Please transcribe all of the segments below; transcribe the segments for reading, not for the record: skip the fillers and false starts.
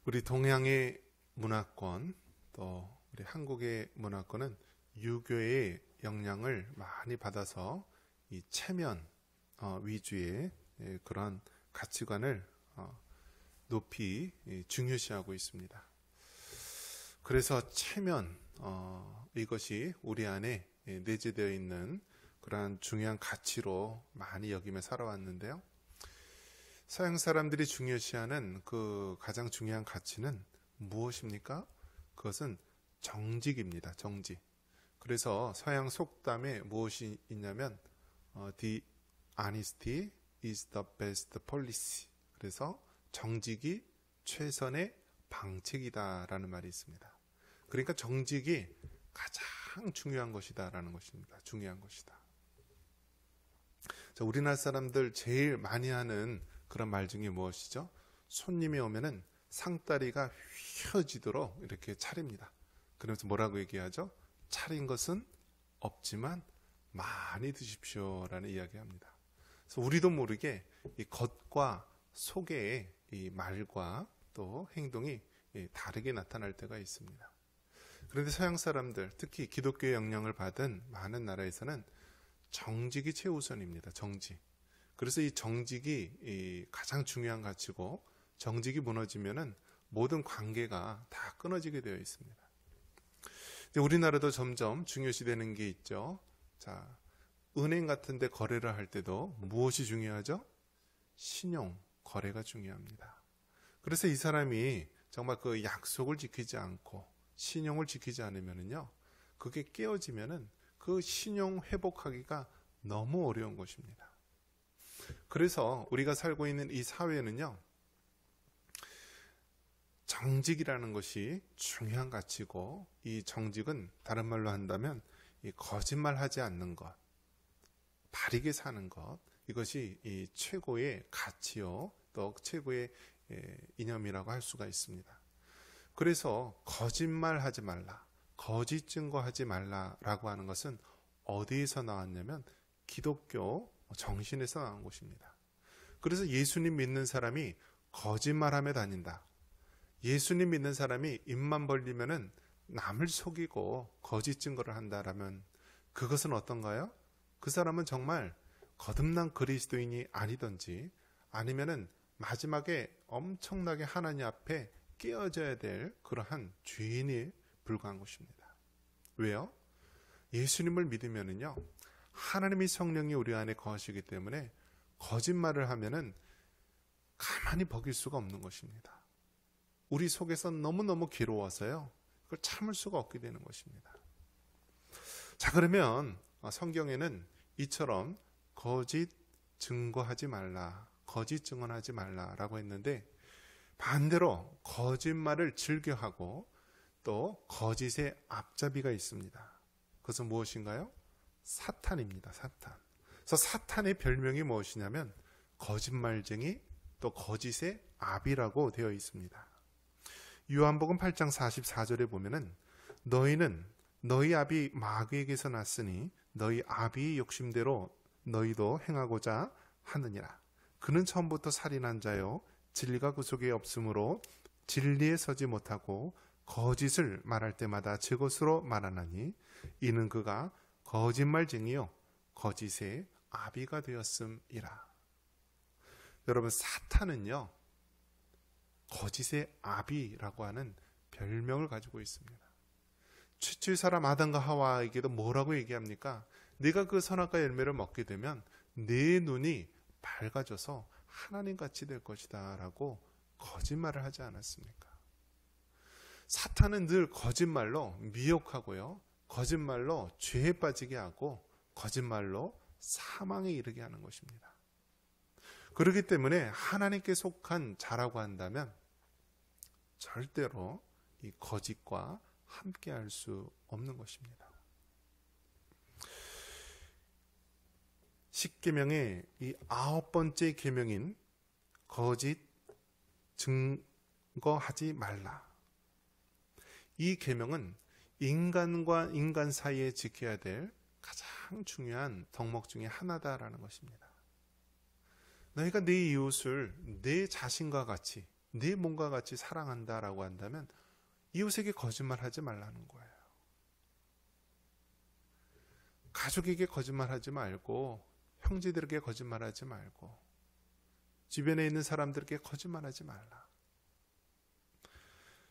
우리 동양의 문화권, 또 우리 한국의 문화권은 유교의 영향을 많이 받아서 이 체면 위주의 그런 가치관을 높이 중요시하고 있습니다. 그래서 체면 이것이 우리 안에 내재되어 있는 그러한 중요한 가치로 많이 여기며 살아왔는데요. 서양 사람들이 중요시하는 그 가장 중요한 가치는 무엇입니까? 그것은 정직입니다. 정직. 그래서 서양 속담에 무엇이 있냐면 The honesty is the best policy. 그래서 정직이 최선의 방책이다라는 말이 있습니다. 그러니까 정직이 가장 중요한 것이다라는 것입니다. 중요한 것이다. 자, 우리나라 사람들 제일 많이 하는 그런 말 중에 무엇이죠? 손님이 오면은 상다리가 휘어지도록 이렇게 차립니다. 그러면서 뭐라고 얘기하죠? 차린 것은 없지만 많이 드십시오라는 이야기합니다. 그래서 우리도 모르게 이 겉과 속의 이 말과 또 행동이 다르게 나타날 때가 있습니다. 그런데 서양 사람들, 특히 기독교의 영향을 받은 많은 나라에서는 정직이 최우선입니다. 정직. 그래서 이 정직이 가장 중요한 가치고, 정직이 무너지면은 모든 관계가 다 끊어지게 되어 있습니다. 우리나라도 점점 중요시되는 게 있죠. 자, 은행 같은 데 거래를 할 때도 무엇이 중요하죠? 신용, 거래가 중요합니다. 그래서 이 사람이 정말 그 약속을 지키지 않고 신용을 지키지 않으면은요, 그게 깨어지면은 그 신용 회복하기가 너무 어려운 것입니다. 그래서 우리가 살고 있는 이 사회는요, 정직이라는 것이 중요한 가치고, 이 정직은 다른 말로 한다면 이 거짓말하지 않는 것, 바르게 사는 것, 이것이 이 최고의 가치요, 또 최고의 이념이라고 할 수가 있습니다. 그래서 거짓말하지 말라, 거짓 증거하지 말라라고 하는 것은 어디에서 나왔냐면 기독교 정신에서 나온 것입니다. 그래서 예수님 믿는 사람이 거짓말하며 다닌다. 예수님 믿는 사람이 입만 벌리면은 남을 속이고 거짓 증거를 한다라면 그것은 어떤가요? 그 사람은 정말 거듭난 그리스도인이 아니든지 아니면은 마지막에 엄청나게 하나님 앞에 깨어져야 될 그러한 죄인이 불과한 것입니다. 왜요? 예수님을 믿으면은요, 하나님의 성령이 우리 안에 거하시기 때문에 거짓말을 하면은 가만히 버길 수가 없는 것입니다. 우리 속에서 너무너무 괴로워서요, 그걸 참을 수가 없게 되는 것입니다. 자, 그러면 성경에는 이처럼 거짓 증거하지 말라, 거짓 증언하지 말라라고 했는데, 반대로 거짓말을 즐겨하고 또 거짓의 앞잡이가 있습니다. 그것은 무엇인가요? 사탄입니다. 사탄. 그래서 사탄의 별명이 무엇이냐면 거짓말쟁이, 또 거짓의 압이라고 되어 있습니다. 요한복음 8장 44절에 보면은 너희는 너희 아비 마귀에게서 났으니 너희 아비의 욕심대로 너희도 행하고자 하느니라. 그는 처음부터 살인한 자요, 진리가 그 속에 없으므로 진리에 서지 못하고 거짓을 말할 때마다 제 것으로 말하나니 이는 그가 거짓말쟁이요 거짓의 아비가 되었음이라. 여러분, 사탄은요, 거짓의 아비라고 하는 별명을 가지고 있습니다. 최초의 사람 아담과 하와에게도 뭐라고 얘기합니까? 네가 그 선악과 열매를 먹게 되면 네 눈이 밝아져서 하나님같이 될 것이다 라고 거짓말을 하지 않았습니까? 사탄은 늘 거짓말로 미혹하고요, 거짓말로 죄에 빠지게 하고 거짓말로 사망에 이르게 하는 것입니다. 그렇기 때문에 하나님께 속한 자라고 한다면 절대로 이 거짓과 함께 할 수 없는 것입니다. 십계명의 이 9번째 계명인 거짓 증거하지 말라. 이 계명은 인간과 인간 사이에 지켜야 될 가장 중요한 덕목 중에 하나다라는 것입니다. 너희가 네 이웃을 내 자신과 같이, 네 몸과 같이 사랑한다라고 한다면 이웃에게 거짓말하지 말라는 거예요. 가족에게 거짓말하지 말고, 형제들에게 거짓말하지 말고, 주변에 있는 사람들에게 거짓말하지 말라.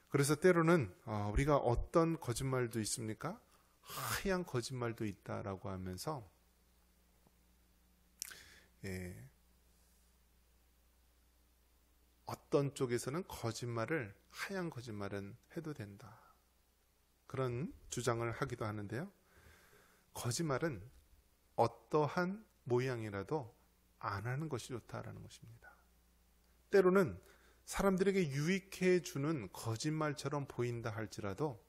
그래서 때로는 우리가 어떤 거짓말도 있습니까? 하얀 거짓말도 있다라고 하면서 어떤 쪽에서는 하얀 거짓말은 해도 된다, 그런 주장을 하기도 하는데요. 거짓말은 어떠한 모양이라도 안 하는 것이 좋다라는 것입니다. 때로는 사람들에게 유익해 주는 거짓말처럼 보인다 할지라도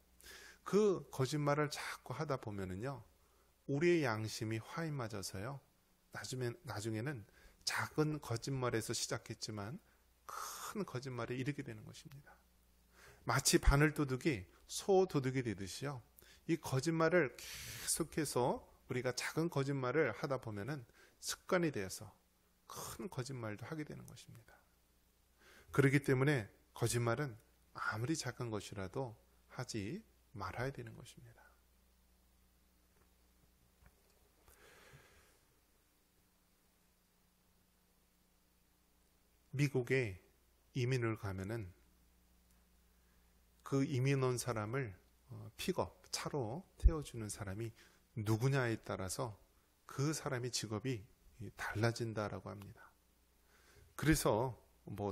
그 거짓말을 자꾸 하다 보면은요, 우리의 양심이 화인 맞아서요, 나중에는 작은 거짓말에서 시작했지만 큰 거짓말에 이르게 되는 것입니다. 마치 바늘도둑이 소도둑이 되듯이요, 이 거짓말을 계속해서 우리가 작은 거짓말을 하다 보면은 습관이 되어서 큰 거짓말도 하게 되는 것입니다. 그렇기 때문에 거짓말은 아무리 작은 것이라도 하지 말아야 되는 것입니다. 미국에 이민을 가면은 그 이민 온 사람을 차로 태워주는 사람이 누구냐에 따라서 그 사람의 직업이 달라진다라고 합니다. 그래서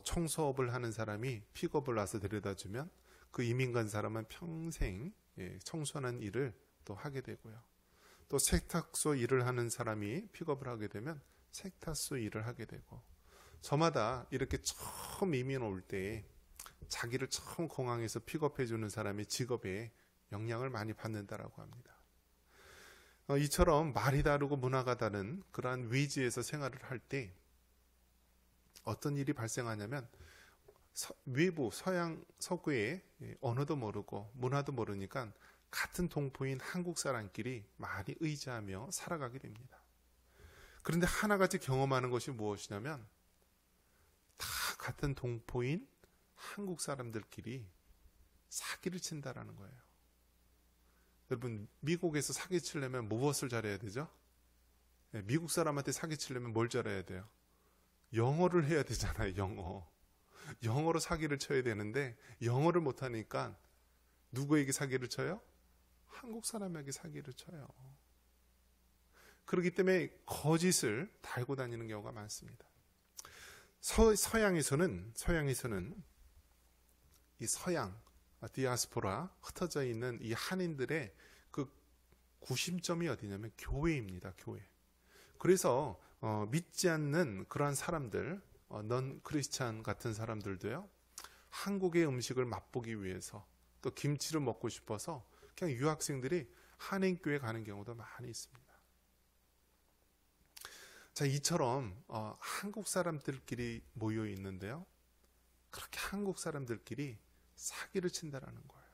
청소업을 하는 사람이 픽업을 와서 데려다주면 그 이민 간 사람은 평생 청소하는 일을 또 하게 되고요. 또 세탁소 일을 하는 사람이 픽업을 하게 되면 세탁소 일을 하게 되고, 저마다 이렇게 처음 이민 올 때 자기를 처음 공항에서 픽업해 주는 사람의 직업에 영향을 많이 받는다라고 합니다. 이처럼 말이 다르고 문화가 다른 그러한 위지에서 생활을 할 때 어떤 일이 발생하냐면, 외부 서구의 언어도 모르고 문화도 모르니까 같은 동포인 한국 사람끼리 많이 의지하며 살아가게 됩니다. 그런데 하나같이 경험하는 것이 무엇이냐면, 다 같은 동포인 한국 사람들끼리 사기를 친다라는 거예요. 여러분, 미국에서 사기치려면 무엇을 잘해야 되죠? 미국 사람한테 사기치려면 뭘 잘해야 돼요? 영어를 해야 되잖아요. 영어로 사기를 쳐야 되는데 영어를 못하니까 누구에게 사기를 쳐요? 한국 사람에게 사기를 쳐요. 그렇기 때문에 거짓을 달고 다니는 경우가 많습니다. 서양에서는 이 서양 디아스포라, 흩어져 있는 이 한인들의 그 구심점이 어디냐면 교회입니다. 교회. 그래서 믿지 않는 그러한 사람들, 넌 크리스찬 같은 사람들도요, 한국의 음식을 맛보기 위해서, 또 김치를 먹고 싶어서 그냥 유학생들이 한인교회 가는 경우도 많이 있습니다. 자, 이처럼 한국 사람들끼리 모여 있는데요, 그렇게 한국 사람들끼리 사기를 친다라는 거예요.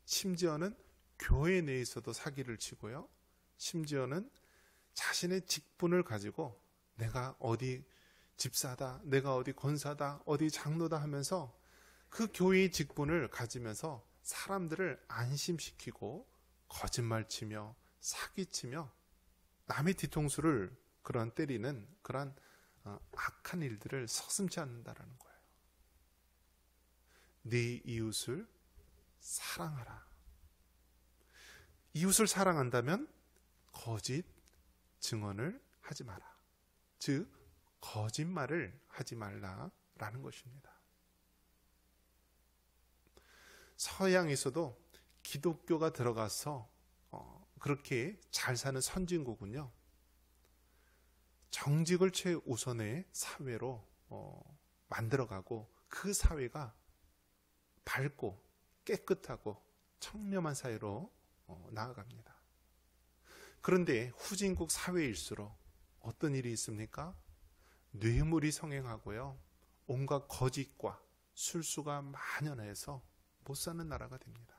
심지어는 교회 내에서도 사기를 치고요, 심지어는 자신의 직분을 가지고 내가 어디 집사다, 내가 어디 권사다, 어디 장로다 하면서 그 교회의 직분을 가지면서 사람들을 안심시키고 거짓말치며 사기치며 남의 뒤통수를 때리는 그러한 악한 일들을 서슴지 않는다라는 거예요. 네 이웃을 사랑하라. 이웃을 사랑한다면 거짓 증언을 하지 마라. 즉 거짓말을 하지 말라라는 것입니다. 서양에서도 기독교가 들어가서 그렇게 잘 사는 선진국은요, 정직을 최우선의 사회로 만들어가고 그 사회가 밝고 깨끗하고 청렴한 사회로 나아갑니다. 그런데 후진국 사회일수록 어떤 일이 있습니까? 뇌물이 성행하고요, 온갖 거짓과 술수가 만연해서 못 사는 나라가 됩니다.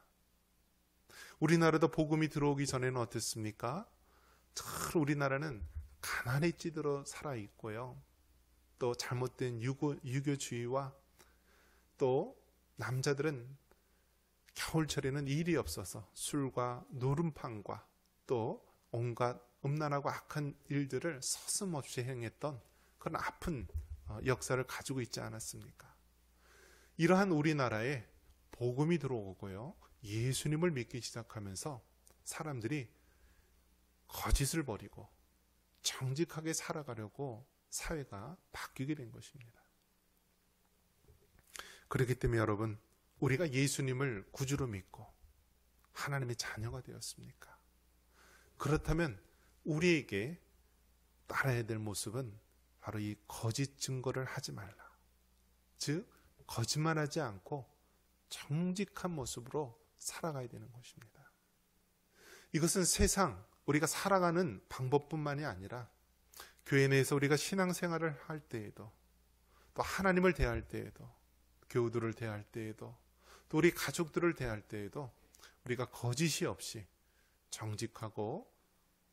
우리나라도 복음이 들어오기 전에는 어땠습니까? 우리나라는 가난에 찌들어 살아 있고요, 또 잘못된 유교주의와 또 남자들은 겨울철에는 일이 없어서 술과 노름판과 또 온갖 음란하고 악한 일들을 서슴없이 행했던 그런 아픈 역사를 가지고 있지 않았습니까? 이러한 우리나라에 복음이 들어오고요, 예수님을 믿기 시작하면서 사람들이 거짓을 버리고 정직하게 살아가려고 사회가 바뀌게 된 것입니다. 그렇기 때문에 여러분, 우리가 예수님을 구주로 믿고 하나님의 자녀가 되었습니까? 그렇다면 우리에게 따라야 될 모습은 바로 이 거짓 증거를 하지 말라. 즉, 거짓말하지 않고 정직한 모습으로 살아가야 되는 것입니다. 이것은 세상, 우리가 살아가는 방법뿐만이 아니라 교회 내에서 우리가 신앙생활을 할 때에도, 또 하나님을 대할 때에도, 교우들을 대할 때에도, 또 우리 가족들을 대할 때에도 우리가 거짓이 없이 정직하고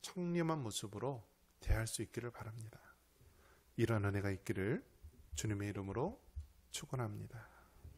청렴한 모습으로 대할 수 있기를 바랍니다. 이런 은혜가 있기를 주님의 이름으로 축원합니다.